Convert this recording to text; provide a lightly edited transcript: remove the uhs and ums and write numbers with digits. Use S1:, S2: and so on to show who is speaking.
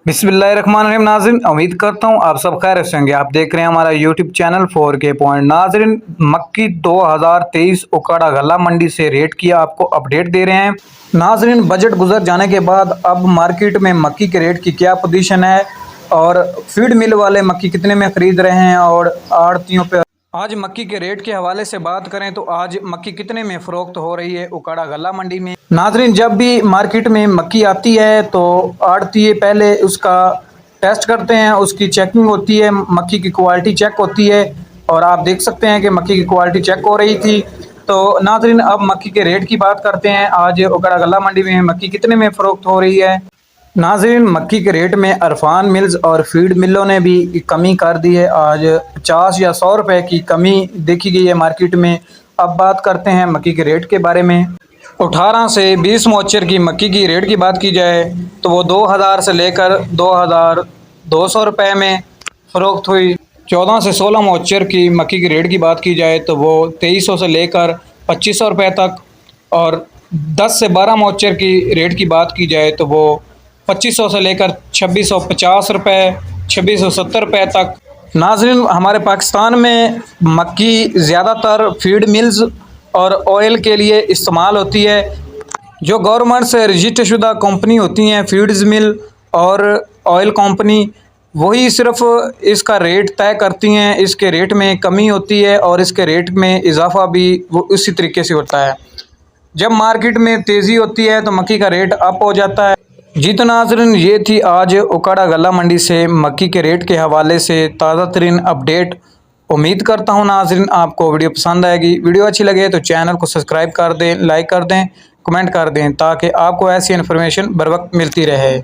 S1: बिस्मिल्लाहिर्रहमानिर्रहीम। नाज़रीन, उम्मीद करता हूँ आप सब खैर से होंगे। आप देख रहे हैं हमारा यूट्यूब चैनल 4K पॉइंट। नाज़रीन, मक्की 2023 उकाड़ा गल्ला मंडी से रेट की आपको अपडेट दे रहे हैं। नाज़रीन, बजट गुजर जाने के बाद अब मार्केट में मक्की के रेट की क्या पोजीशन है और फीड मिल वाले मक्की कितने में ख़रीद रहे हैं और आड़तियों पे आज मक्की के रेट के हवाले से बात करें तो आज मक्की कितने में फ़रोख्त हो रही है उकाड़ा गल्ला मंडी में। नाज़रीन, जब भी मार्केट में मक्की आती है तो आड़ती पहले उसका टेस्ट करते हैं, उसकी चेकिंग होती है, मक्की की क्वालिटी चेक होती है और आप देख सकते हैं कि मक्की की क्वालिटी चेक हो रही थी। तो नाज़रीन, अब मक्की के रेट की बात करते हैं। आज उकाड़ा गल्ला मंडी में मक्की कितने में फ़रोख्त हो रही है। नाज़रीन, मक्की के रेट में अरफान मिल्स और फीड मिलों ने भी कमी कर दी है। आज 50 या 100 रुपए की कमी देखी गई है मार्केट में। अब बात करते हैं मक्की के रेट के बारे में। 18 से 20 मोचर की मक्की की रेट की बात की जाए तो वो 2000 से लेकर 2200 रुपये में फ़रोख्त हुई। 14 से 16 मोचर की मक्की की रेट की बात की जाए तो वो 2300 से लेकर 2500 रुपये तक, और 10 से 12 मोचर की रेट की बात की जाए तो वो 2500 से लेकर 2650 रुपये, 2670 रुपये तक। नाज़रीन, हमारे पाकिस्तान में मक्की ज़्यादातर फीड मिल्स और ऑयल के लिए इस्तेमाल होती है। जो गवर्नमेंट से रजिस्टर शुदा कंपनी होती हैं, फीड्स मिल और ऑयल कंपनी, वही सिर्फ इसका रेट तय करती हैं। इसके रेट में कमी होती है और इसके रेट में इजाफा भी वो उसी तरीके से होता है। जब मार्केट में तेज़ी होती है तो मक्की का रेट अप हो जाता है। जी तो नाज़रीन, ये थी आज उकाड़ा गल्ला मंडी से मक्की के रेट के हवाले से ताज़ा तरीन अपडेट। उम्मीद करता हूँ नाज़रीन आपको वीडियो पसंद आएगी। वीडियो अच्छी लगे तो चैनल को सब्सक्राइब कर दें, लाइक कर दें, कमेंट कर दें ताकि आपको ऐसी इन्फॉर्मेशन बर वक्त मिलती रहे।